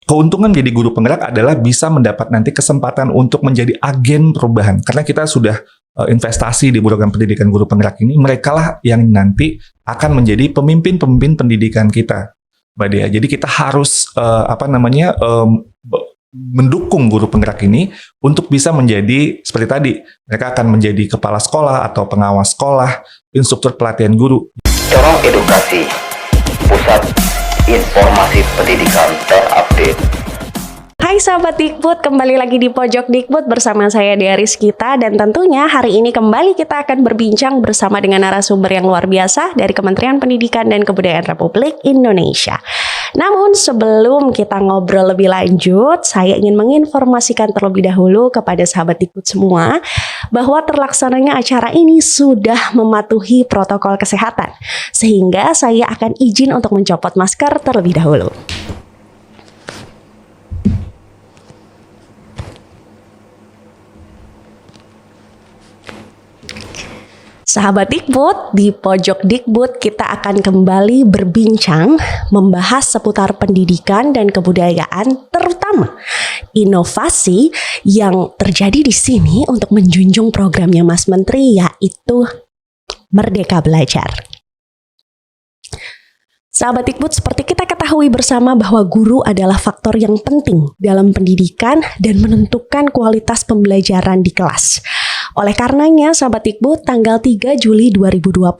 keuntungan menjadi guru penggerak adalah bisa mendapat nanti kesempatan untuk menjadi agen perubahan. Karena kita sudah investasi di program pendidikan guru penggerak ini, mereka lah yang nanti akan menjadi pemimpin-pemimpin pendidikan kita, Mbak Dea. Jadi kita harus mendukung guru penggerak ini untuk bisa menjadi seperti tadi, mereka akan menjadi kepala sekolah atau pengawas sekolah, instruktur pelatihan guru. Corong Edukasi, pusat informasi pendidikan terupdate. Hai sahabat Dikbud, kembali lagi di Pojok Dikbud bersama saya Dea Rizkita. Dan tentunya hari ini kembali kita akan berbincang bersama dengan narasumber yang luar biasa dari Kementerian Pendidikan dan Kebudayaan Republik Indonesia. Namun sebelum kita ngobrol lebih lanjut, saya ingin menginformasikan terlebih dahulu kepada sahabat Dikbud semua bahwa terlaksananya acara ini sudah mematuhi protokol kesehatan, sehingga saya akan izin untuk mencopot masker terlebih dahulu. Sahabat Dikbud, di Pojok Dikbud kita akan kembali berbincang membahas seputar pendidikan dan kebudayaan, terutama inovasi yang terjadi di sini untuk menjunjung programnya Mas Menteri, yaitu Merdeka Belajar. Sahabat Dikbud, seperti kita ketahui bersama bahwa guru adalah faktor yang penting dalam pendidikan dan menentukan kualitas pembelajaran di kelas. Oleh karenanya, sahabat Dikbud, tanggal 3 Juli 2020,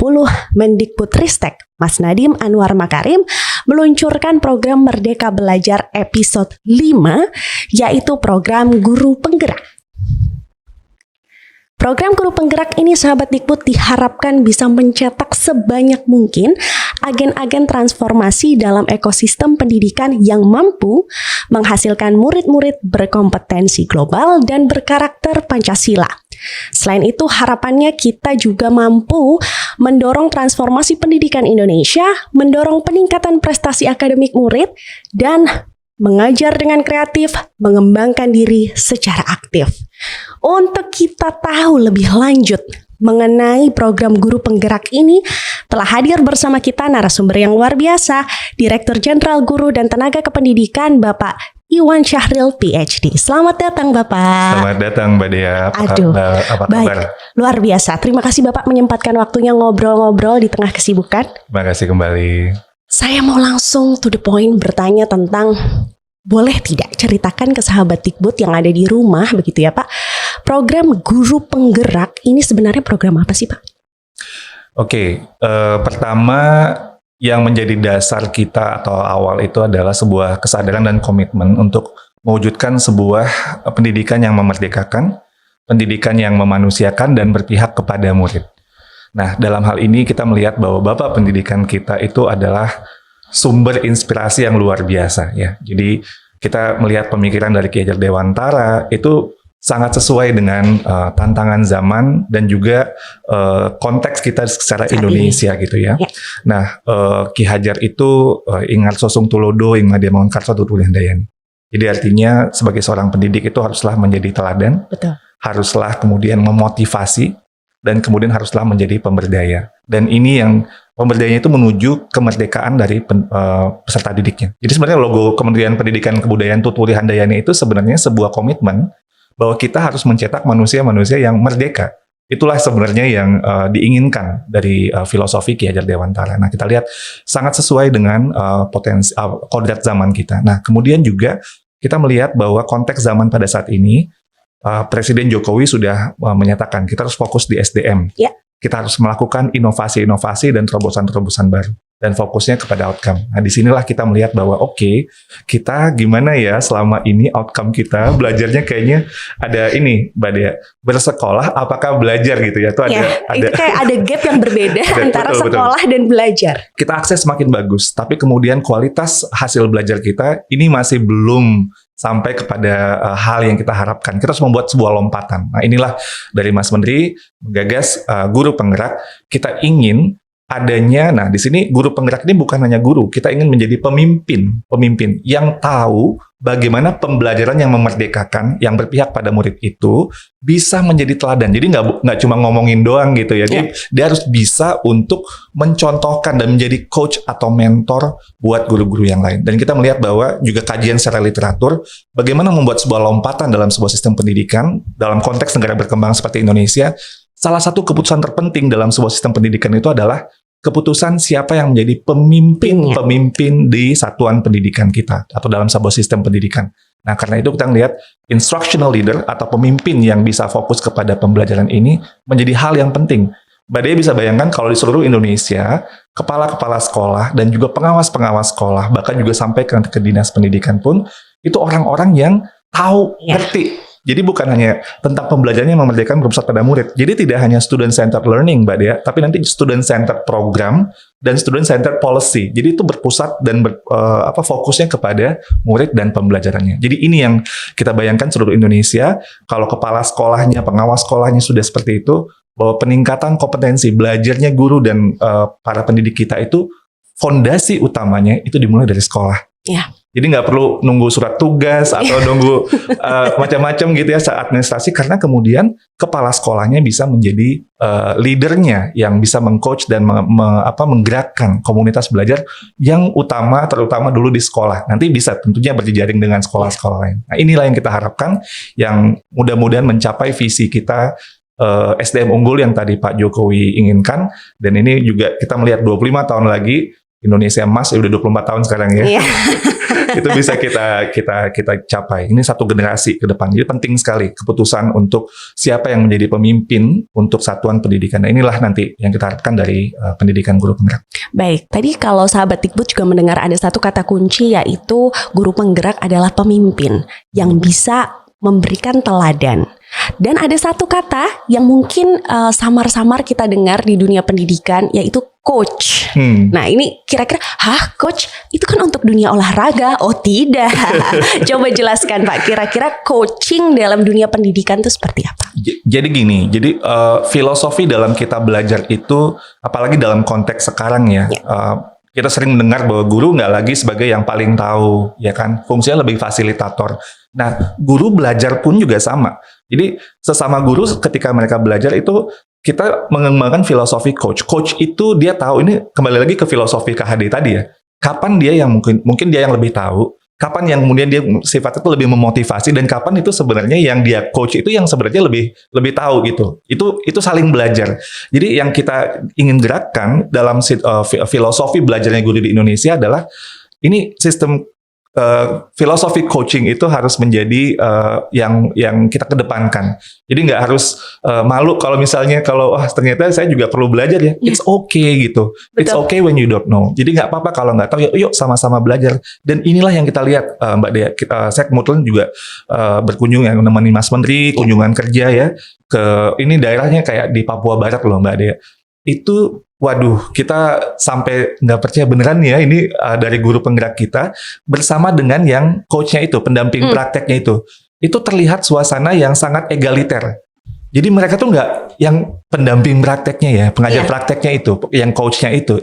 Mendikbudristek Mas Nadiem Anwar Makarim meluncurkan program Merdeka Belajar episode 5, yaitu program Guru Penggerak. Program Guru Penggerak ini, sahabat Dikbud, diharapkan bisa mencetak sebanyak mungkin agen-agen transformasi dalam ekosistem pendidikan yang mampu menghasilkan murid-murid berkompetensi global dan berkarakter Pancasila. Selain itu, harapannya kita juga mampu mendorong transformasi pendidikan Indonesia, mendorong peningkatan prestasi akademik murid, dan mengajar dengan kreatif, mengembangkan diri secara aktif. Untuk kita tahu lebih lanjut mengenai program Guru Penggerak ini, telah hadir bersama kita narasumber yang luar biasa, Direktur Jenderal Guru dan Tenaga Kependidikan, Bapak Iwan Syahril, PhD. Selamat datang, Bapak. Selamat datang, Mbak Dea. Apa kabar? Baik, luar biasa. Terima kasih Bapak menyempatkan waktunya ngobrol-ngobrol di tengah kesibukan. Terima kasih kembali. Saya mau langsung to the point bertanya tentang, boleh tidak ceritakan ke sahabat Dikbud yang ada di rumah, begitu ya Pak, program Guru Penggerak ini sebenarnya program apa sih Pak? Oke, pertama yang menjadi dasar kita atau awal itu adalah sebuah kesadaran dan komitmen untuk mewujudkan sebuah pendidikan yang memerdekakan, pendidikan yang memanusiakan dan berpihak kepada murid. Nah, dalam hal ini kita melihat bahwa Bapak pendidikan kita itu adalah sumber inspirasi yang luar biasa ya. Jadi kita melihat pemikiran dari Ki Hajar Dewantara itu sangat sesuai dengan tantangan zaman dan juga konteks kita secara Indonesia gitu ya. Nah, Ki Hajar itu ingat sosung tulodo ing madya karsa tutulih handayani. Jadi artinya sebagai seorang pendidik itu haruslah menjadi teladan, Betul. haruslah kemudian memotivasi, dan kemudian haruslah menjadi pemberdaya. Dan ini yang pemberdayanya itu menuju kemerdekaan dari peserta didiknya. Jadi sebenarnya logo Kementerian Pendidikan Kebudayaan Tutulih Handayani itu sebenarnya sebuah komitmen bahwa kita harus mencetak manusia-manusia yang merdeka. Itulah sebenarnya yang diinginkan dari filosofi Ki Hajar Dewantara. Nah, kita lihat sangat sesuai dengan potensi kodrat zaman kita. Nah, kemudian juga kita melihat bahwa konteks zaman pada saat ini, Presiden Jokowi sudah menyatakan kita harus fokus di SDM. Ya. Kita harus melakukan inovasi-inovasi dan terobosan-terobosan baru. Dan fokusnya kepada outcome. Nah, disinilah kita melihat bahwa oke, kita gimana ya selama ini outcome kita, belajarnya kayaknya ada ini, Mbak Dea, bersekolah apakah belajar gitu ya? Itu kayak ada gap yang berbeda antara sekolah dan belajar. Kita akses makin bagus, tapi kemudian kualitas hasil belajar kita ini masih belum sampai kepada hal yang kita harapkan. Kita harus membuat sebuah lompatan. Nah, inilah dari Mas Menteri menggagas Guru Penggerak. Kita ingin adanya, nah di sini Guru Penggerak ini bukan hanya guru, kita ingin menjadi pemimpin yang tahu bagaimana pembelajaran yang memerdekakan, yang berpihak pada murid itu bisa menjadi teladan. Jadi nggak cuma ngomongin doang gitu ya. Dia harus bisa untuk mencontohkan dan menjadi coach atau mentor buat guru-guru yang lain. Dan kita melihat bahwa juga kajian secara literatur, bagaimana membuat sebuah lompatan dalam sebuah sistem pendidikan, dalam konteks negara berkembang seperti Indonesia, salah satu keputusan terpenting dalam sebuah sistem pendidikan itu adalah keputusan siapa yang menjadi pemimpin di satuan pendidikan kita atau dalam sebuah sistem pendidikan. Nah, karena itu kita melihat instructional leader atau pemimpin yang bisa fokus kepada pembelajaran ini menjadi hal yang penting. Mbak Dea bisa bayangkan kalau di seluruh Indonesia, kepala-kepala sekolah dan juga pengawas-pengawas sekolah, bahkan juga sampai ke dinas pendidikan pun, itu orang-orang yang tahu, ngerti. Jadi bukan hanya tentang pembelajaran yang memerdekakan berpusat pada murid. Jadi tidak hanya student-centered learning, Mbak Dea, tapi nanti student-centered program dan student-centered policy. Jadi itu berpusat dan fokusnya kepada murid dan pembelajarannya. Jadi ini yang kita bayangkan seluruh Indonesia, kalau kepala sekolahnya, pengawas sekolahnya sudah seperti itu, bahwa peningkatan kompetensi belajarnya guru dan para pendidik kita itu, fondasi utamanya itu dimulai dari sekolah. Jadi nggak perlu nunggu surat tugas atau nunggu macam-macam gitu ya saat administrasi, karena kemudian kepala sekolahnya bisa menjadi leadernya yang bisa mengcoach dan menggerakkan komunitas belajar yang terutama dulu di sekolah. Nanti bisa tentunya berjejaring dengan sekolah-sekolah lain. Nah, inilah yang kita harapkan, yang mudah-mudahan mencapai visi kita SDM unggul yang tadi Pak Jokowi inginkan. Dan ini juga kita melihat 25 tahun lagi Indonesia emas, ya udah 24 tahun sekarang ya. Itu bisa kita capai. Ini satu generasi ke depan. Jadi penting sekali keputusan untuk siapa yang menjadi pemimpin untuk satuan pendidikan. Nah, inilah nanti yang kita harapkan dari pendidikan guru penggerak. Baik, tadi kalau sahabat Dikbud juga mendengar ada satu kata kunci, yaitu guru penggerak adalah pemimpin yang bisa memberikan teladan. Dan ada satu kata yang mungkin samar-samar kita dengar di dunia pendidikan, yaitu coach. Nah, ini kira-kira, coach? Itu kan untuk dunia olahraga. Oh tidak. Coba jelaskan Pak, kira-kira coaching dalam dunia pendidikan itu seperti apa? Jadi gini, filosofi dalam kita belajar itu, apalagi dalam konteks sekarang ya, kita sering mendengar bahwa guru nggak lagi sebagai yang paling tahu, ya kan? Fungsinya lebih fasilitator. Nah, guru belajar pun juga sama. Jadi sesama guru ketika mereka belajar itu kita mengembangkan filosofi coach. Coach itu dia tahu, ini kembali lagi ke filosofi KHD tadi ya. Kapan dia yang mungkin dia yang lebih tahu, kapan yang kemudian dia sifatnya itu lebih memotivasi, dan kapan itu sebenarnya yang dia coach itu yang sebenarnya lebih tahu gitu. Itu saling belajar. Jadi yang kita ingin gerakkan dalam filosofi belajarnya guru di Indonesia adalah ini sistem filosofi coaching itu harus menjadi yang kita kedepankan. Jadi nggak harus malu kalau misalnya ternyata saya juga perlu belajar ya. It's okay gitu. Betul. It's okay when you don't know. Jadi nggak apa-apa kalau nggak tahu. Yuk sama-sama belajar. Dan inilah yang kita lihat, Mbak Dea. Saya kebetulan juga berkunjung yang menemani Mas Menteri kunjungan kerja ya ke ini daerahnya kayak di Papua Barat loh, Mbak Dea. Itu waduh, kita sampai nggak percaya beneran ya, ini dari guru penggerak kita bersama dengan yang coachnya itu, pendamping prakteknya itu terlihat suasana yang sangat egaliter. Jadi mereka tuh nggak yang pendamping prakteknya ya, pengajar prakteknya itu, yang coachnya itu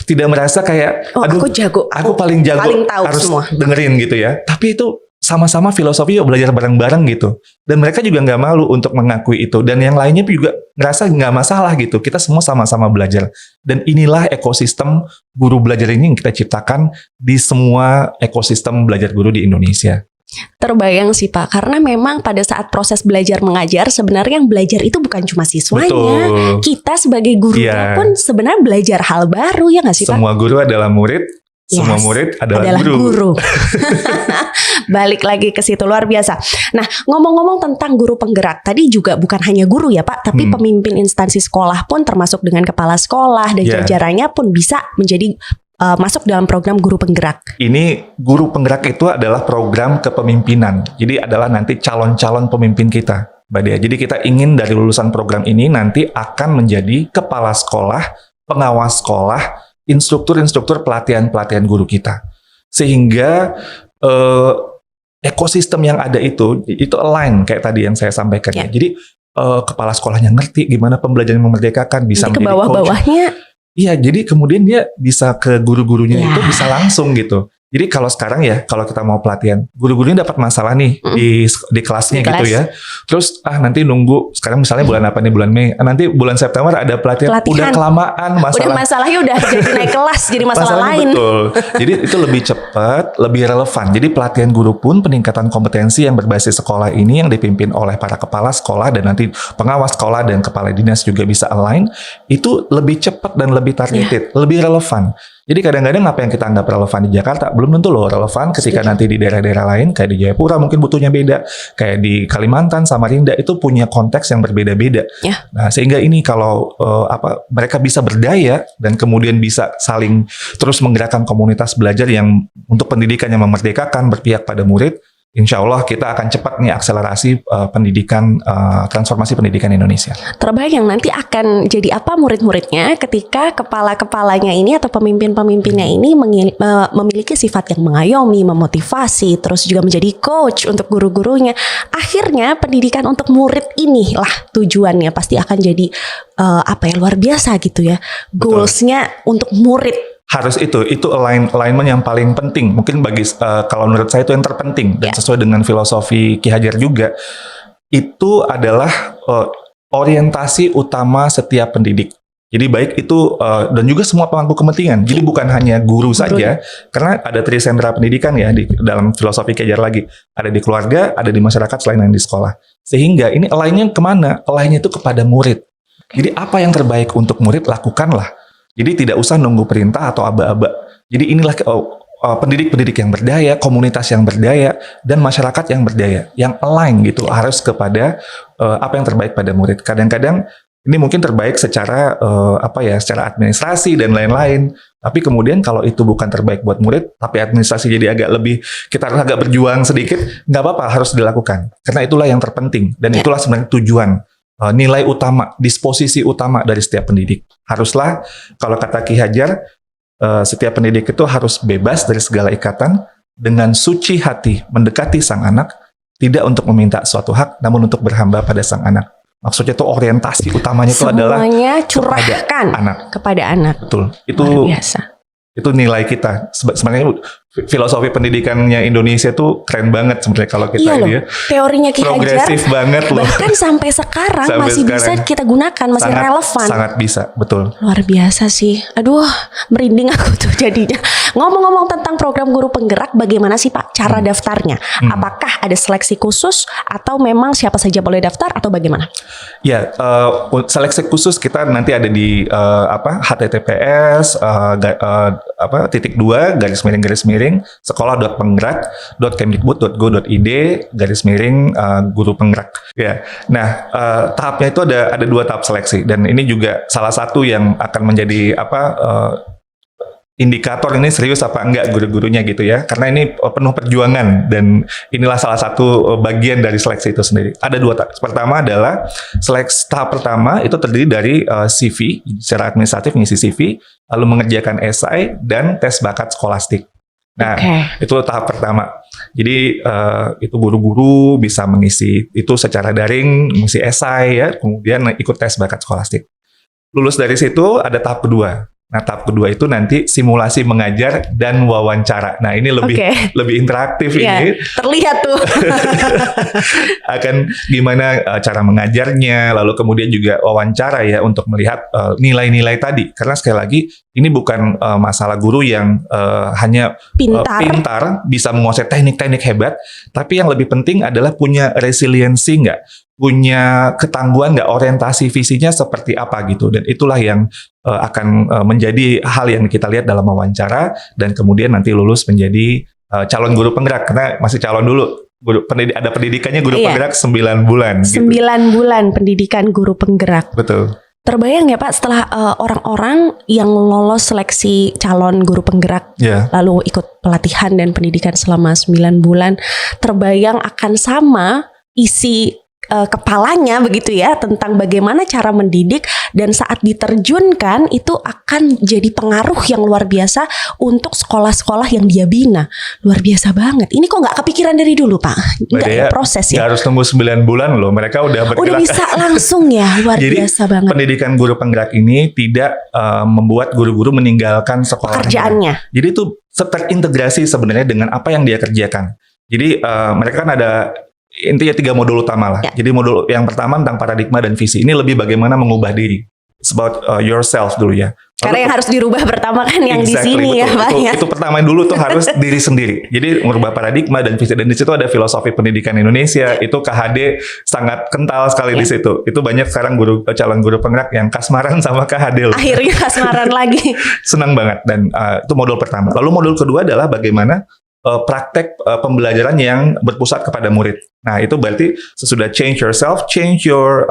tidak merasa kayak, aduh, aku jago, aku paling jago, paling tahu harus semua. Dengerin gitu ya. Tapi itu sama-sama filosofi, yuk belajar bareng-bareng gitu. Dan mereka juga nggak malu untuk mengakui itu. Dan yang lainnya juga ngerasa nggak masalah gitu. Kita semua sama-sama belajar. Dan inilah ekosistem guru belajar ini yang kita ciptakan di semua ekosistem belajar guru di Indonesia. Terbayang sih Pak, karena memang pada saat proses belajar mengajar, sebenarnya yang belajar itu bukan cuma siswanya. Betul. Kita sebagai gurunya pun sebenarnya belajar hal baru, ya nggak sih Pak? Semua guru adalah murid. Semua murid adalah guru. Balik lagi ke situ, luar biasa. Nah, ngomong-ngomong tentang guru penggerak, tadi juga bukan hanya guru ya Pak, tapi pemimpin instansi sekolah pun termasuk dengan kepala sekolah dan jajarannya pun bisa menjadi masuk dalam program guru penggerak. Ini guru penggerak itu adalah program kepemimpinan. Jadi adalah nanti calon-calon pemimpin kita, Mbak Dea. Jadi kita ingin dari lulusan program ini nanti akan menjadi kepala sekolah, pengawas sekolah, instruktur-instruktur pelatihan guru kita. Sehingga ekosistem yang ada itu align kayak tadi yang saya sampaikan. Jadi kepala sekolahnya ngerti gimana pembelajaran memerdekakan, bisa jadi menjadi ke bawah-bawahnya. Iya, jadi kemudian dia bisa ke guru-gurunya itu bisa langsung gitu. Jadi kalau sekarang ya, kalau kita mau pelatihan, guru-gurunya dapat masalah nih di kelasnya Di kelas. gitu ya. Terus nanti nunggu, sekarang misalnya bulan apa nih, bulan Mei, nanti bulan September ada pelatihan. Udah kelamaan Udah masalahnya udah jadi naik kelas, jadi masalah masalahnya lain. betul. Jadi itu lebih cepat, lebih relevan. Jadi pelatihan guru pun peningkatan kompetensi yang berbasis sekolah ini yang dipimpin oleh para kepala sekolah dan nanti pengawas sekolah dan kepala dinas juga bisa align, itu lebih cepat dan lebih targeted, lebih relevan. Jadi kadang-kadang apa yang kita anggap relevan di Jakarta belum tentu loh relevan ketika nanti di daerah-daerah lain kayak di Jayapura mungkin butuhnya beda, kayak di Kalimantan, Samarinda itu punya konteks yang berbeda-beda. Ya. Nah, sehingga ini kalau mereka bisa berdaya dan kemudian bisa saling terus menggerakkan komunitas belajar yang untuk pendidikan yang memerdekakan berpihak pada murid, insya Allah kita akan cepat nih akselerasi pendidikan, transformasi pendidikan Indonesia. Terbayang nanti akan jadi apa murid-muridnya ketika kepala-kepalanya ini atau pemimpin-pemimpinnya ini memiliki sifat yang mengayomi, memotivasi, terus juga menjadi coach untuk guru-gurunya. Akhirnya pendidikan untuk murid inilah tujuannya pasti akan jadi luar biasa gitu ya. Goals-nya untuk murid. Harus itu alignment yang paling penting. Mungkin bagi kalau menurut saya itu yang terpenting dan sesuai dengan filosofi Ki Hajar juga. Itu adalah orientasi utama setiap pendidik. Jadi baik itu dan juga semua pemangku kepentingan. Jadi bukan hanya guru saja, karena ada trisentra pendidikan ya di dalam filosofi Ki Hajar lagi. Ada di keluarga, ada di masyarakat selain yang di sekolah. Sehingga ini align-nya kemana? Align-nya itu kepada murid. Jadi apa yang terbaik untuk murid lakukanlah. Jadi tidak usah nunggu perintah atau aba-aba. Jadi inilah pendidik-pendidik yang berdaya, komunitas yang berdaya, dan masyarakat yang berdaya, yang align gitu harus kepada apa yang terbaik pada murid. Kadang-kadang ini mungkin terbaik secara secara administrasi dan lain-lain. Tapi kemudian kalau itu bukan terbaik buat murid, tapi administrasi jadi agak lebih kita harus agak berjuang sedikit, nggak apa-apa harus dilakukan. Karena itulah yang terpenting dan itulah sebenarnya tujuan. Nilai utama, disposisi utama dari setiap pendidik. Haruslah, kalau kata Ki Hajar, setiap pendidik itu harus bebas dari segala ikatan, dengan suci hati mendekati sang anak, tidak untuk meminta suatu hak, namun untuk berhamba pada sang anak. Maksudnya itu orientasi utamanya itu adalah semuanya curahkan kepada anak. Betul. Luar biasa. Itu nilai kita. Sebenarnya filosofi pendidikannya Indonesia tuh keren banget sebenarnya kalau kita ini ya. Teorinya Ki Hajar progresif banget loh. Bahkan sampai sekarang masih bisa kita gunakan, masih relevan. Sangat bisa, betul. Luar biasa sih. Aduh, merinding aku tuh jadinya. Ngomong-ngomong tentang program guru penggerak, bagaimana sih Pak cara daftarnya? Apakah ada seleksi khusus atau memang siapa saja boleh daftar atau bagaimana? Ya, seleksi khusus kita nanti ada di https /2 sekolah.penggerak.kemdikbud.go.id /guru penggerak. Ya, nah tahapnya itu ada 2 tahap seleksi dan ini juga salah satu yang akan menjadi indikator ini serius apa enggak guru-gurunya gitu ya, karena ini penuh perjuangan dan inilah salah satu bagian dari seleksi itu sendiri. Ada 2 tahap. Pertama adalah seleksi tahap pertama itu terdiri dari CV, secara administratif mengisi CV, lalu mengerjakan esai dan tes bakat skolastik. Nah, itu tahap pertama. Jadi itu guru-guru bisa mengisi itu secara daring, mengisi esai ya, kemudian ikut tes bakat skolastik. Lulus dari situ ada tahap kedua. Nah, tahap kedua itu nanti simulasi mengajar dan wawancara. Nah, ini lebih interaktif ini. Terlihat tuh. Akan gimana cara mengajarnya, lalu kemudian juga wawancara ya untuk melihat nilai-nilai tadi. Karena sekali lagi ini bukan masalah guru yang hanya pintar, bisa menguasai teknik-teknik hebat, tapi yang lebih penting adalah punya resiliensi nggak, punya ketangguhan nggak, orientasi visinya seperti apa gitu. Dan itulah yang akan menjadi hal yang kita lihat dalam wawancara dan kemudian nanti lulus menjadi calon guru penggerak, karena masih calon dulu. Ada pendidikannya guru penggerak 9 bulan. 9 bulan pendidikan guru penggerak. Betul. Terbayang ya Pak setelah orang-orang yang lolos seleksi calon guru penggerak lalu ikut pelatihan dan pendidikan selama 9 bulan, terbayang akan sama isi kepalanya begitu ya tentang bagaimana cara mendidik, dan saat diterjunkan itu akan jadi pengaruh yang luar biasa untuk sekolah-sekolah yang dia bina. Luar biasa banget. Ini kok nggak kepikiran dari dulu Pak? Nggak ya, proses ya? Nggak harus tunggu 9 bulan loh. Mereka udah bergerak. Udah bisa langsung ya. Luar biasa banget. Pendidikan guru penggerak ini tidak membuat guru-guru meninggalkan sekolahnya. Pekerjaannya. Jadi itu terintegrasi sebenarnya dengan apa yang dia kerjakan. Jadi mereka kan ada intinya 3 modul utama lah. Ya. Jadi modul yang pertama tentang paradigma dan visi. Ini lebih bagaimana mengubah diri. It's about yourself dulu ya. Karena yang harus dirubah pertama kan yang di sini ya, betul. Pak ya. Itu pertama dulu tuh harus diri sendiri. Jadi merubah paradigma dan visi, dan di situ ada filosofi pendidikan Indonesia. Itu KHD sangat kental sekali di situ. Itu banyak sekarang calon guru penggerak yang kasmaran sama KHD loh. Akhirnya kasmaran lagi. Senang banget, dan itu modul pertama. Lalu modul kedua adalah bagaimana praktek pembelajaran yang berpusat kepada murid. Nah, itu berarti sesudah change yourself, change your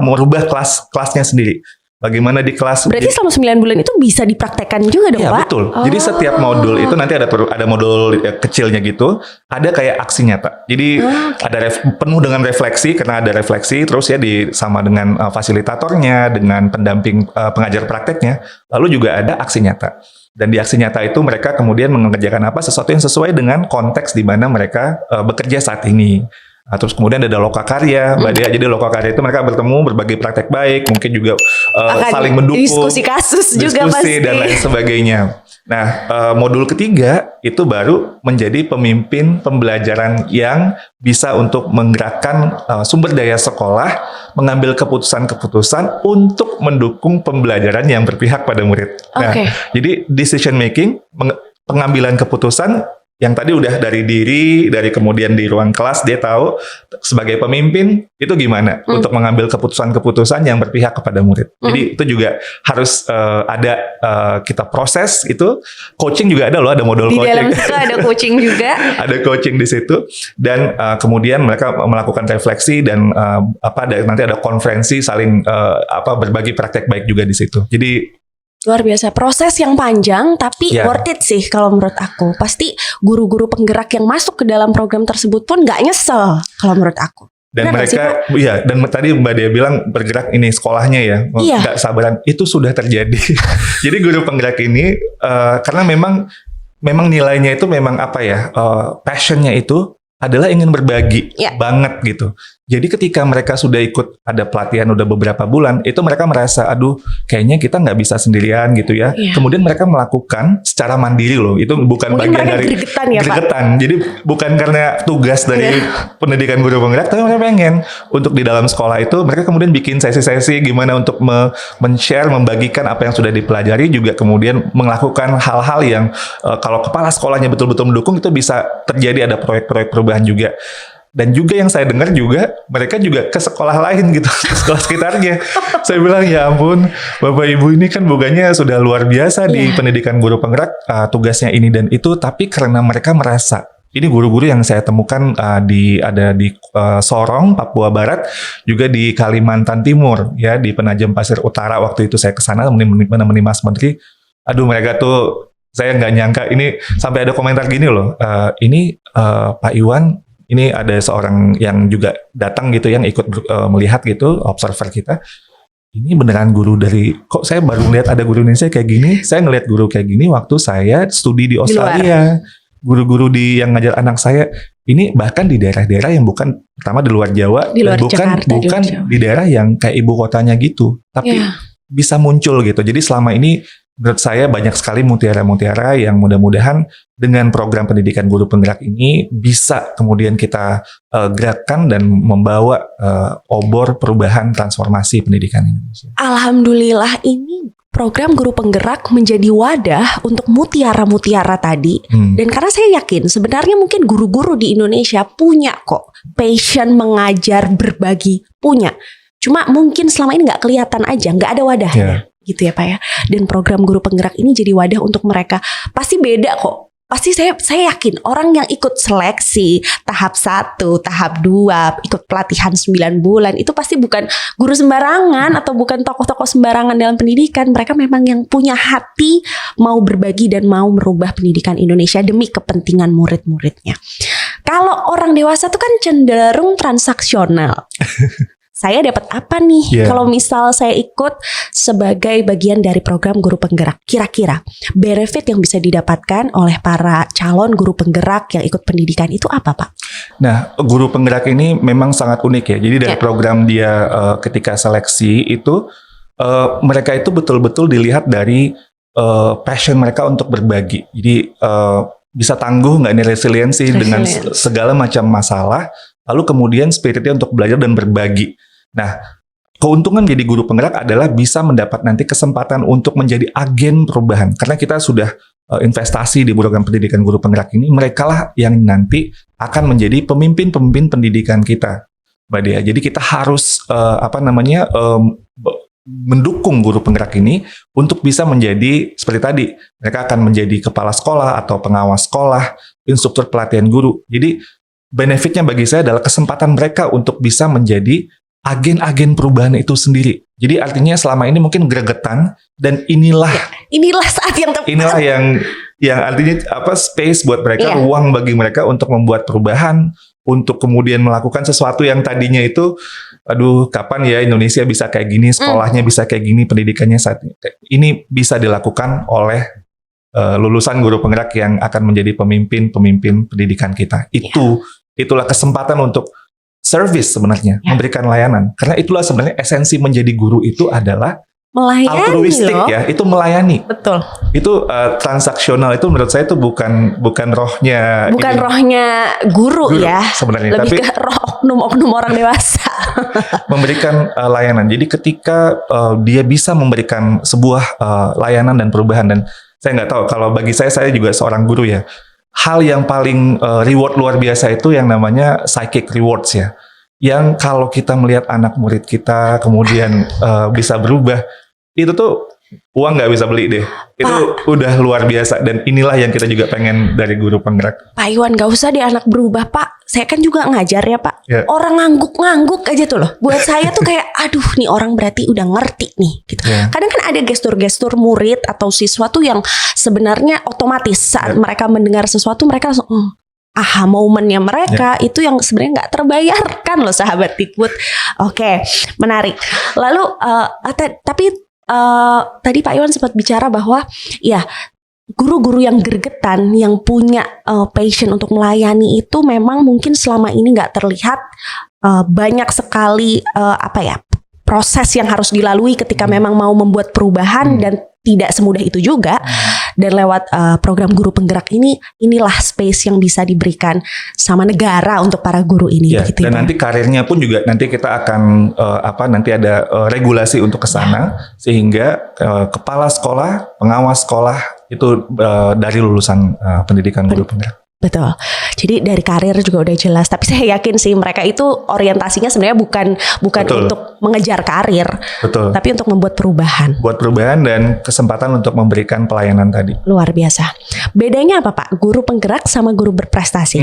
merubah kelasnya sendiri. Bagaimana di kelas. Berarti selama 9 bulan itu bisa dipraktekkan juga dong, ya, Pak? Betul. Jadi setiap modul itu nanti ada modul kecilnya gitu, ada kayak aksi nyata. Jadi ada penuh dengan refleksi, karena ada refleksi, terus ya sama dengan fasilitatornya, dengan pendamping pengajar prakteknya, lalu juga ada aksi nyata. Dan di aksi nyata itu mereka kemudian mengerjakan sesuatu yang sesuai dengan konteks di mana mereka bekerja saat ini. Nah, terus kemudian ada lokakarya, Mbak Dea. Jadi lokakarya itu mereka bertemu, berbagi praktek baik, mungkin juga saling mendukung, diskusi kasus juga pasti, dan lain sebagainya. Nah, modul ketiga itu baru menjadi pemimpin pembelajaran yang bisa untuk menggerakkan sumber daya sekolah, mengambil keputusan-keputusan untuk mendukung pembelajaran yang berpihak pada murid. Nah, jadi decision making, pengambilan keputusan yang tadi udah dari kemudian di ruang kelas dia tahu sebagai pemimpin itu gimana untuk mengambil keputusan-keputusan yang berpihak kepada murid. Jadi itu juga harus ada kita proses itu. Coaching juga ada loh, ada modul di coaching. Di dalam itu ada coaching juga. Ada coaching di situ, dan kemudian mereka melakukan refleksi dan nanti ada konferensi saling berbagi praktek baik juga di situ. Jadi luar biasa, proses yang panjang tapi worth it sih kalau menurut aku. Pasti guru-guru penggerak yang masuk ke dalam program tersebut pun nggak nyesel kalau menurut aku. Dan benar mereka, dan tadi Mbak Dea bilang bergerak ini sekolahnya ya, nggak sabaran, itu sudah terjadi. Jadi guru penggerak ini karena memang nilainya itu memang passionnya itu adalah ingin berbagi banget gitu. Jadi ketika mereka sudah ikut ada pelatihan udah beberapa bulan, itu mereka merasa, aduh kayaknya kita nggak bisa sendirian gitu ya. Kemudian mereka melakukan secara mandiri loh. Itu bukan mungkin bagian dari gregetan. Jadi bukan karena tugas dari pendidikan guru penggerak, tapi mereka pengen untuk di dalam sekolah itu mereka kemudian bikin sesi-sesi gimana untuk men-share, membagikan apa yang sudah dipelajari, juga kemudian melakukan hal-hal yang kalau kepala sekolahnya betul-betul mendukung itu bisa terjadi, ada proyek-proyek perubahan juga. Dan juga yang saya dengar juga mereka juga ke sekolah lain gitu, ke sekolah sekitarnya. Saya bilang ya ampun, Bapak Ibu ini kan bukannya sudah luar biasa di pendidikan guru penggerak, tugasnya ini dan itu, tapi karena mereka merasa ini guru-guru yang saya temukan ada di Sorong, Papua Barat, juga di Kalimantan Timur ya, di Penajam Pasir Utara. Waktu itu saya ke sana menemani Mas Menteri. Aduh mereka tuh saya nggak nyangka ini sampai ada komentar gini loh, Pak Iwan, ini ada seorang yang juga datang gitu, yang ikut melihat gitu, observer kita. Ini beneran guru dari, kok saya baru lihat ada guru Indonesia kayak gini. Saya ngelihat guru kayak gini waktu saya studi di Australia. Guru-guru yang ngajar anak saya, ini bahkan di daerah-daerah yang bukan, pertama di luar Jawa, bukan di daerah yang kayak ibu kotanya gitu. Tapi bisa muncul gitu. Jadi selama ini menurut saya banyak sekali mutiara-mutiara yang mudah-mudahan dengan program pendidikan guru penggerak ini bisa kemudian kita gerakkan dan membawa obor perubahan transformasi pendidikan Indonesia. Alhamdulillah ini program guru penggerak menjadi wadah untuk mutiara-mutiara tadi. Dan karena saya yakin sebenarnya mungkin guru-guru di Indonesia punya kok passion mengajar, berbagi, punya. Cuma mungkin selama ini nggak kelihatan aja, nggak ada wadahnya. Gitu ya Pak ya. Dan program guru penggerak ini jadi wadah untuk mereka. Pasti beda kok. Pasti saya yakin orang yang ikut seleksi tahap 1, tahap 2, ikut pelatihan 9 bulan itu pasti bukan guru sembarangan atau bukan tokoh-tokoh sembarangan dalam pendidikan. Mereka memang yang punya hati mau berbagi dan mau merubah pendidikan Indonesia demi kepentingan murid-muridnya. Kalau orang dewasa itu kan cenderung transaksional. Saya dapat apa nih kalau misal saya ikut sebagai bagian dari program guru penggerak? Kira-kira benefit yang bisa didapatkan oleh para calon guru penggerak yang ikut pendidikan itu apa Pak? Nah, guru penggerak ini memang sangat unik ya. Jadi dari program dia ketika seleksi itu mereka itu betul-betul dilihat dari passion mereka untuk berbagi. Jadi bisa tangguh nggak nih resiliensi dengan segala macam masalah, lalu kemudian spiritnya untuk belajar dan berbagi. Nah, keuntungan jadi guru penggerak adalah bisa mendapat nanti kesempatan untuk menjadi agen perubahan. Karena kita sudah investasi di program pendidikan guru penggerak ini, mereka lah yang nanti akan menjadi pemimpin-pemimpin pendidikan kita, Mbak Dea. Jadi kita harus mendukung guru penggerak ini untuk bisa menjadi seperti tadi, mereka akan menjadi kepala sekolah atau pengawas sekolah, instruktur pelatihan guru. Jadi benefitnya bagi saya adalah kesempatan mereka untuk bisa menjadi agen-agen perubahan itu sendiri. Jadi artinya selama ini mungkin gregetan, dan inilah saat yang tepat. Inilah yang artinya space buat mereka, ruang bagi mereka untuk membuat perubahan, untuk kemudian melakukan sesuatu yang tadinya itu, aduh kapan ya Indonesia bisa kayak gini, sekolahnya bisa kayak gini, pendidikannya saat ini bisa dilakukan oleh lulusan guru penggerak yang akan menjadi pemimpin pendidikan kita. Itulah kesempatan untuk service sebenarnya, memberikan layanan. Karena itulah sebenarnya esensi menjadi guru itu adalah melayani, altruistik ya, itu melayani. Betul. Itu transaksional, itu menurut saya itu bukan rohnya. Bukan ini, rohnya guru ya. Sebenarnya, lebih ke roh oknum orang dewasa. Memberikan layanan. Jadi ketika dia bisa memberikan sebuah layanan dan perubahan, dan saya nggak tahu, kalau bagi saya juga seorang guru ya. Hal yang paling reward luar biasa itu yang namanya psychic rewards ya. Yang kalau kita melihat anak murid kita kemudian bisa berubah, itu tuh uang nggak bisa beli deh. Itu udah luar biasa, dan inilah yang kita juga pengen dari guru penggerak. Pak Iwan, gak usah deh anak berubah Pak. Saya kan juga ngajar ya Pak. Orang ngangguk-ngangguk aja tuh loh. Buat saya tuh kayak, aduh nih orang berarti udah ngerti nih. Gitu. Kadang kan ada gestur-gestur murid atau siswa tuh yang sebenarnya otomatis saat mereka mendengar sesuatu, mereka langsung, aha momennya mereka itu yang sebenarnya nggak terbayarkan loh sahabat Dikbud. Oke, menarik. Lalu tadi Pak Iwan sempat bicara bahwa ya guru-guru yang gregetan, yang punya passion untuk melayani itu memang mungkin selama ini nggak terlihat, banyak sekali proses yang harus dilalui ketika memang mau membuat perubahan, dan tidak semudah itu juga. Dan lewat program guru penggerak inilah space yang bisa diberikan sama negara untuk para guru ini. Gitu, dan nanti karirnya pun juga nanti kita akan nanti ada regulasi untuk ke sana, sehingga kepala sekolah, pengawas sekolah itu dari lulusan pendidikan guru penggerak. Betul. Jadi dari karir juga udah jelas. Tapi saya yakin sih mereka itu orientasinya sebenarnya bukan untuk mengejar karir, tapi untuk membuat perubahan. Buat perubahan dan kesempatan untuk memberikan pelayanan tadi. Luar biasa. Bedanya apa Pak? Guru penggerak sama guru berprestasi?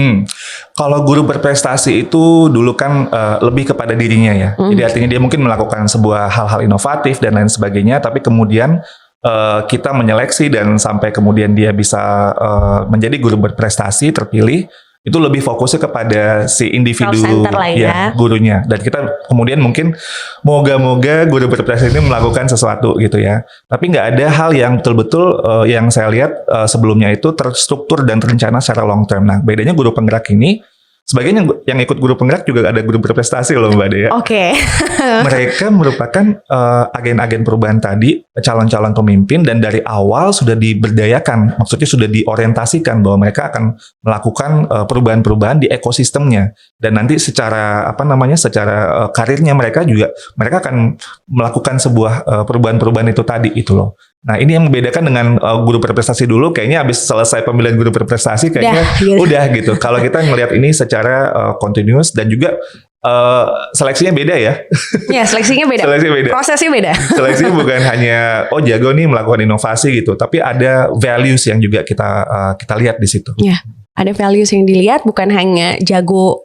Kalau guru berprestasi itu dulu kan lebih kepada dirinya ya. Jadi artinya dia mungkin melakukan sebuah hal-hal inovatif dan lain sebagainya, tapi kemudian kita menyeleksi dan sampai kemudian dia bisa menjadi guru berprestasi terpilih, itu lebih fokusnya kepada si individu gurunya. Dan kita kemudian mungkin moga-moga guru berprestasi ini melakukan sesuatu gitu ya. Tapi nggak ada hal yang betul-betul yang saya lihat sebelumnya itu terstruktur dan terencana secara long term. Nah, bedanya guru penggerak ini, sebagian yang ikut guru penggerak juga ada guru berprestasi loh Mbak Dea. Oke. Mereka merupakan agen-agen perubahan tadi, calon-calon pemimpin, dan dari awal sudah diberdayakan, maksudnya sudah diorientasikan bahwa mereka akan melakukan perubahan-perubahan di ekosistemnya, dan nanti secara secara karirnya mereka akan melakukan sebuah perubahan-perubahan itu tadi itu loh. Nah, ini yang membedakan dengan guru berprestasi dulu, kayaknya habis selesai pemilihan guru berprestasi kayaknya udah gitu. Kalau kita ngelihat ini secara continuous, dan juga seleksinya beda ya. Ya, seleksinya beda. Prosesnya beda. Seleksinya bukan hanya jago nih melakukan inovasi gitu, tapi ada values yang juga kita lihat di situ. Ya. Ada values yang dilihat, bukan hanya jago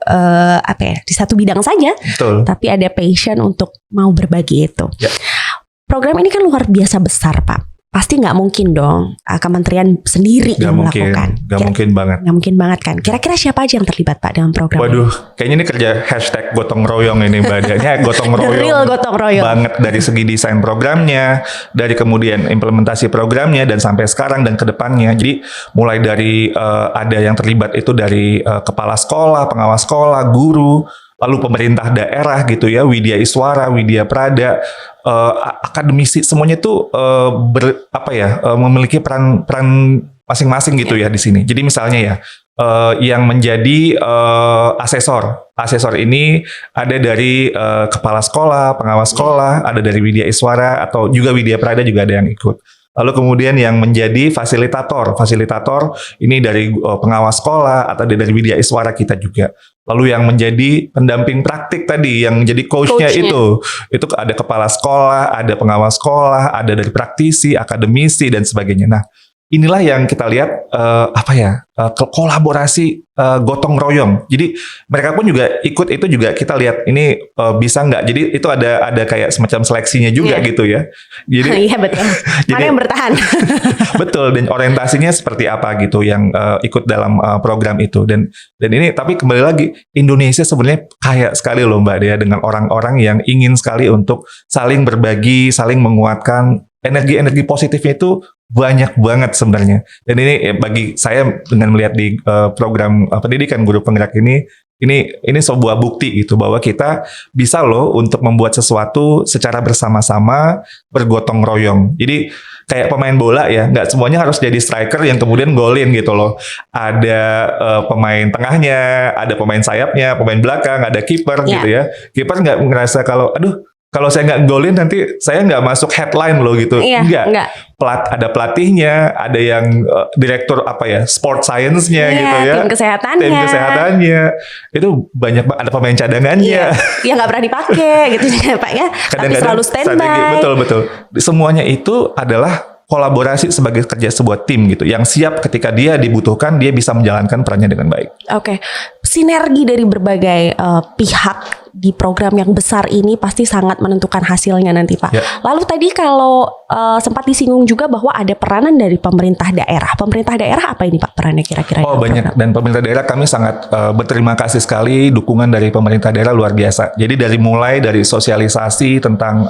di satu bidang saja. Betul. Tapi ada passion untuk mau berbagi itu. Ya. Program ini kan luar biasa besar Pak. Pasti nggak mungkin dong kementerian sendiri yang melakukan. Gak mungkin banget. Nggak mungkin banget kan. Kira-kira siapa aja yang terlibat Pak dalam program ini? Kayaknya ini kerja #gotong royong ini badannya. Gotong royong. Gotong royong banget, dari segi desain programnya, dari kemudian implementasi programnya, dan sampai sekarang dan ke depannya. Jadi mulai dari ada yang terlibat itu dari kepala sekolah, pengawas sekolah, guru, lalu pemerintah daerah gitu ya, Widya Iswara, Widya Prada, akademisi, semuanya itu memiliki peran masing-masing gitu ya di sini. Jadi misalnya ya, yang menjadi asesor ini ada dari kepala sekolah, pengawas sekolah, ada dari Widya Iswara atau juga Widya Prada juga ada yang ikut. Lalu kemudian yang menjadi fasilitator ini dari pengawas sekolah atau dari Widya Iswara kita juga. Lalu yang menjadi pendamping praktik tadi, yang jadi coachnya itu ada kepala sekolah, ada pengawas sekolah, ada dari praktisi, akademisi dan sebagainya. Nah, inilah yang kita lihat kolaborasi gotong royong. Jadi mereka pun juga ikut, itu juga kita lihat ini bisa nggak. Jadi itu ada kayak semacam seleksinya juga gitu ya. Jadi iya betul. Mana yang bertahan? Betul, dan orientasinya seperti apa gitu yang ikut dalam program itu. Dan ini tapi kembali lagi, Indonesia sebenarnya kaya sekali loh Mbak Dea dengan orang-orang yang ingin sekali untuk saling berbagi, saling menguatkan. Energi positifnya itu banyak banget sebenarnya. Dan ini bagi saya dengan melihat di program pendidikan guru penggerak ini sebuah bukti gitu bahwa kita bisa loh untuk membuat sesuatu secara bersama-sama, bergotong royong. Jadi kayak pemain bola ya, nggak semuanya harus jadi striker yang kemudian golin gitu loh. Ada pemain tengahnya, ada pemain sayapnya, pemain belakang, ada kiper gitu ya. Kiper nggak ngerasa kalau saya nggak golin nanti saya nggak masuk headline loh gitu. Enggak. Ada pelatihnya, ada yang direktur sport science-nya gitu ya. Tim kesehatannya. Itu banyak banget, ada pemain cadangannya. Iya nggak pernah dipakai gitu ya Pak ya. Tapi selalu standby. Betul. Semuanya itu adalah kolaborasi sebagai kerja sebuah tim gitu, yang siap ketika dia dibutuhkan, dia bisa menjalankan perannya dengan baik. Oke. Sinergi dari berbagai pihak di program yang besar ini pasti sangat menentukan hasilnya nanti Pak. Ya. Lalu tadi kalau sempat disinggung juga bahwa ada peranan dari pemerintah daerah. Pemerintah daerah apa ini Pak perannya kira-kira? Oh banyak, dan pemerintah daerah kami sangat berterima kasih sekali, dukungan dari pemerintah daerah luar biasa. Jadi mulai dari sosialisasi tentang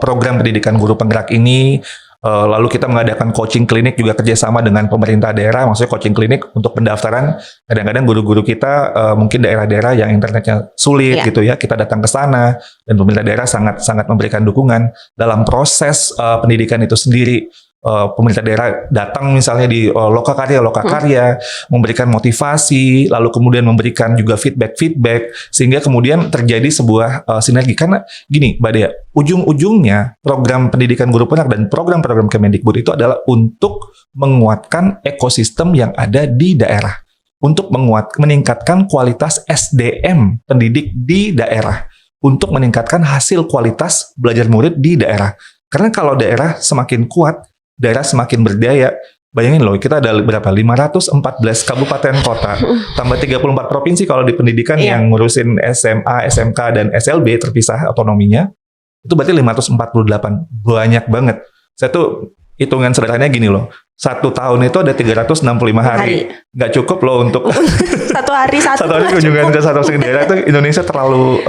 program pendidikan guru penggerak ini, lalu kita mengadakan coaching klinik juga kerjasama dengan pemerintah daerah, maksudnya coaching klinik untuk pendaftaran. Kadang-kadang guru-guru kita mungkin daerah-daerah yang internetnya sulit gitu ya, kita datang ke sana dan pemerintah daerah sangat memberikan dukungan dalam proses pendidikan itu sendiri. Pemerintah daerah datang misalnya di lokakarya memberikan motivasi, lalu kemudian memberikan juga feedback sehingga kemudian terjadi sebuah sinergi. Karena gini Mbak Dea, ujung-ujungnya program pendidikan guru penggerak dan program-program Kemendikbud itu adalah untuk menguatkan ekosistem yang ada di daerah, untuk meningkatkan kualitas SDM pendidik di daerah, untuk meningkatkan hasil kualitas belajar murid di daerah. Karena kalau daerah semakin kuat, daerah semakin berdaya. Bayangin loh, kita ada berapa? 514 kabupaten kota, tambah 34 provinsi kalau di pendidikan yang ngurusin SMA, SMK, dan SLB terpisah otonominya. Itu berarti 548. Banyak banget. Saya tuh hitungan sederhananya gini loh. 1 tahun itu ada 365 hari. Nggak cukup loh untuk satu hari kunjungan ke satu daerah. Itu Indonesia terlalu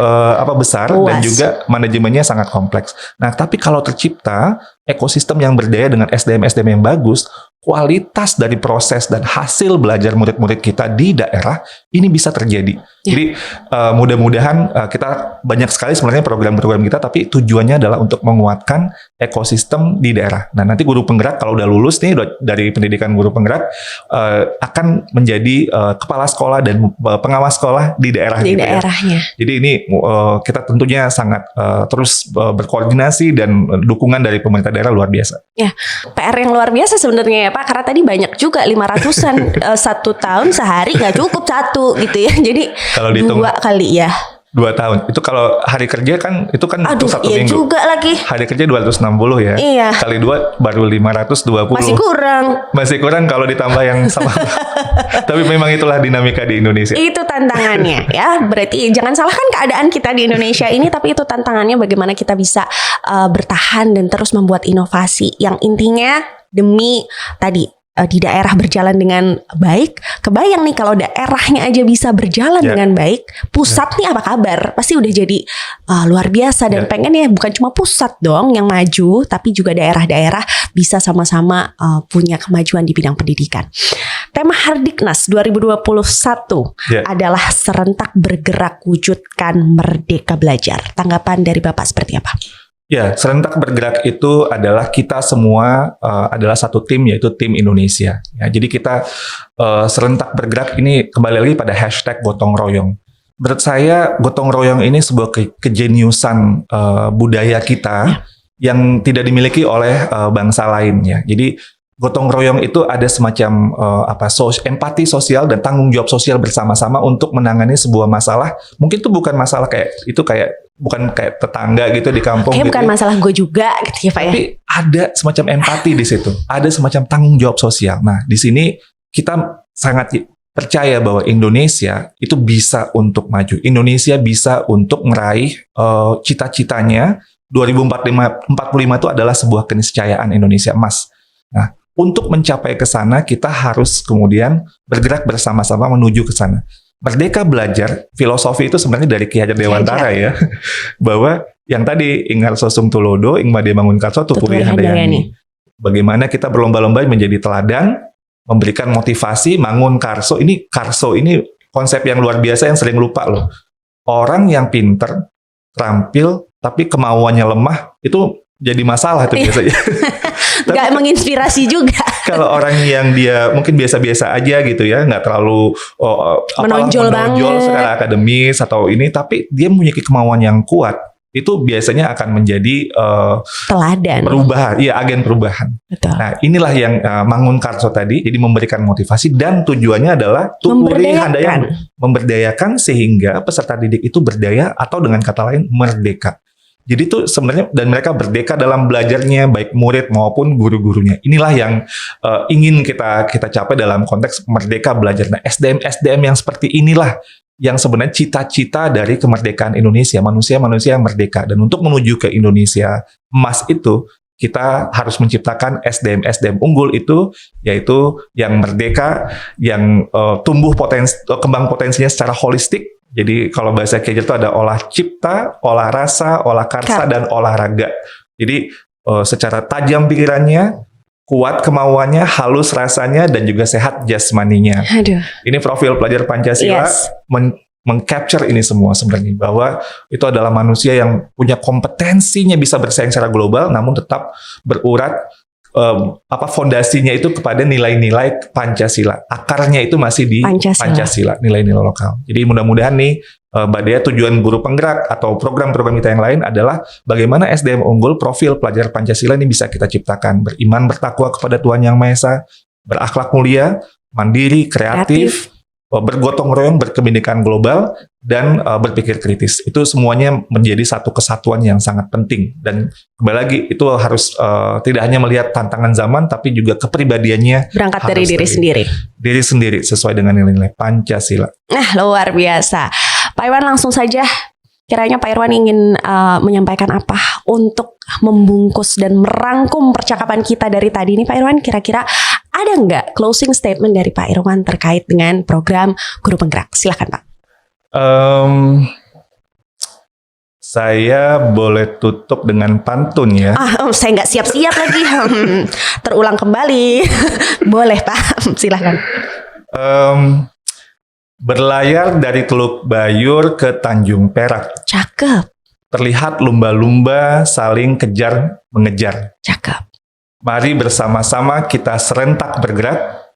besar dan juga manajemennya sangat kompleks. Nah, tapi kalau tercipta ekosistem yang berdaya dengan SDM yang bagus, kualitas dari proses dan hasil belajar murid-murid kita di daerah ini bisa terjadi. Jadi mudah-mudahan kita banyak sekali sebenarnya program-program kita, tapi tujuannya adalah untuk menguatkan ekosistem di daerah. Nah, nanti guru penggerak kalau udah lulus nih dari pendidikan guru penggerak akan menjadi kepala sekolah dan pengawas sekolah di daerah. Di daerahnya. Ya. Jadi ini kita tentunya sangat terus berkoordinasi dan dukungan dari pemerintah daerah luar biasa. Ya, PR yang luar biasa sebenarnya ya Pak, karena tadi banyak juga 500-an 1 tahun sehari nggak cukup 1 gitu ya. Jadi kalau dihitung 2 kali ya. 2 tahun. Itu kalau hari kerja kan itu kan Aduh, 1 iya minggu. Juga lagi. Hari kerja 260 ya. Iya. Kali 2 baru 520. Masih kurang kalau ditambah yang sama. Tapi memang itulah dinamika di Indonesia. Itu tantangannya ya. Berarti jangan salahkan keadaan kita di Indonesia ini, tapi itu tantangannya bagaimana kita bisa bertahan dan terus membuat inovasi yang intinya demi tadi di daerah berjalan dengan baik, kebayang nih kalau daerahnya aja bisa berjalan dengan baik, pusat nih apa kabar? Pasti udah jadi luar biasa dan pengen ya bukan cuma pusat dong yang maju, tapi juga daerah-daerah bisa sama-sama punya kemajuan di bidang pendidikan. Tema Hardiknas 2021 adalah serentak bergerak wujudkan Merdeka Belajar. Tanggapan dari Bapak seperti apa? Ya, serentak bergerak itu adalah kita semua adalah satu tim, yaitu tim Indonesia. Ya, jadi kita serentak bergerak ini kembali lagi pada hashtag gotong royong. Menurut saya gotong royong ini sebuah kejeniusan budaya kita yang tidak dimiliki oleh bangsa lainnya. Jadi gotong royong itu ada semacam empati sosial dan tanggung jawab sosial bersama-sama untuk menangani sebuah masalah. Mungkin itu bukan masalah bukan kayak tetangga gitu di kampung. Kayak gitu bukan masalah gue juga gitu ya Pak ya. Tapi ada semacam empati di situ. Ada semacam tanggung jawab sosial. Nah, di sini kita sangat percaya bahwa Indonesia itu bisa untuk maju. Indonesia bisa untuk meraih cita-citanya. 2045 itu adalah sebuah keniscayaan Indonesia emas. Nah, untuk mencapai ke sana kita harus kemudian bergerak bersama-sama menuju ke sana. Merdeka Belajar, filosofi itu sebenarnya dari Ki Hajar Dewantara ya, bahwa yang tadi Ingar Sosum Tulodo, Ing Made Mangunkarso, Tuturi Handayani. Bagaimana kita berlomba-lomba menjadi teladan, memberikan motivasi, mangun karso. Karso ini konsep yang luar biasa yang sering lupa loh. Orang yang pinter, terampil, tapi kemauannya lemah, itu jadi masalah tuh biasanya. Gak menginspirasi juga. Kalau orang yang dia mungkin biasa-biasa aja gitu ya, nggak terlalu menonjol secara akademis atau ini, tapi dia memiliki kemauan yang kuat, itu biasanya akan menjadi teladan, agen perubahan. Betul. Nah, inilah yang Mangunkarso tadi, jadi memberikan motivasi dan tujuannya adalah Tuturi Handayani, memberdayakan sehingga peserta didik itu berdaya atau dengan kata lain merdeka. Jadi itu sebenarnya dan mereka berdeka dalam belajarnya baik murid maupun guru-gurunya. Inilah yang ingin kita capai dalam konteks merdeka belajar. Nah, SDM yang seperti inilah yang sebenarnya cita-cita dari kemerdekaan Indonesia, manusia-manusia yang merdeka. Dan untuk menuju ke Indonesia emas itu kita harus menciptakan SDM unggul itu, yaitu yang merdeka, yang kembang potensinya secara holistik. Jadi kalau bahasa Ki Hajar itu ada olah cipta, olah rasa, olah karsa, dan olahraga. Jadi secara tajam pikirannya, kuat kemauannya, halus rasanya, dan juga sehat jasmaninya. Aduh. Ini profil pelajar Pancasila meng-capture ini semua sebenarnya, bahwa itu adalah manusia yang punya kompetensinya bisa bersaing secara global, namun tetap berurat fondasinya itu kepada nilai-nilai Pancasila. Akarnya itu masih di Pancasila, nilai-nilai lokal. Jadi mudah-mudahan nih Mbak Dea, tujuan guru penggerak atau program-program kita yang lain adalah bagaimana SDM unggul profil pelajar Pancasila ini bisa kita ciptakan. Beriman bertakwa kepada Tuhan Yang Maha Esa, berakhlak mulia, mandiri, kreatif, bergotong royong, berkebinekaan global, dan berpikir kritis. Itu semuanya menjadi satu kesatuan yang sangat penting. Dan kembali lagi, itu harus tidak hanya melihat tantangan zaman, tapi juga kepribadiannya. Berangkat dari diri sendiri. Diri sendiri, sesuai dengan nilai-nilai Pancasila. Nah, luar biasa. Pak Irwan, langsung saja. Kiranya Pak Irwan ingin menyampaikan apa untuk membungkus dan merangkum percakapan kita dari tadi ini, Pak Irwan? Kira-kira ada nggak closing statement dari Pak Irwan terkait dengan program Guru Penggerak? Silakan Pak. Saya boleh tutup dengan pantun ya. Saya nggak siap-siap lagi. Terulang kembali. Boleh Pak, silakan. Berlayar dari Teluk Bayur ke Tanjung Perak. Cakep. Terlihat lumba-lumba saling kejar-mengejar. Cakep. Mari bersama-sama kita serentak bergerak,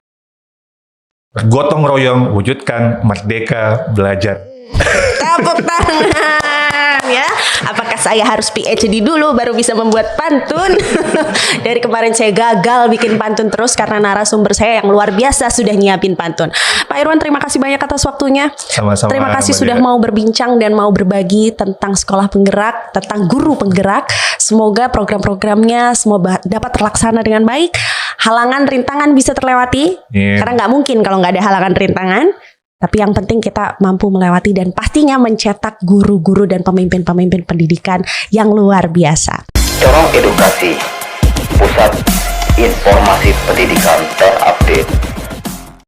bergotong royong, wujudkan Merdeka Belajar. Tepuk tangan ya. Apakah saya harus PhD dulu baru bisa membuat pantun? Dari kemarin saya gagal bikin pantun terus karena narasumber saya yang luar biasa sudah nyiapin pantun. Pak Irwan, terima kasih banyak atas waktunya. Sama-sama. Terima kasih sudah mau berbincang dan mau berbagi tentang sekolah penggerak, tentang guru penggerak. Semoga program-programnya semua dapat terlaksana dengan baik. Halangan, rintangan bisa terlewati. Karena nggak mungkin kalau nggak ada halangan, rintangan. Tapi yang penting kita mampu melewati dan pastinya mencetak guru-guru dan pemimpin-pemimpin pendidikan yang luar biasa. Corong Edukasi, Pusat informasi pendidikan terupdate.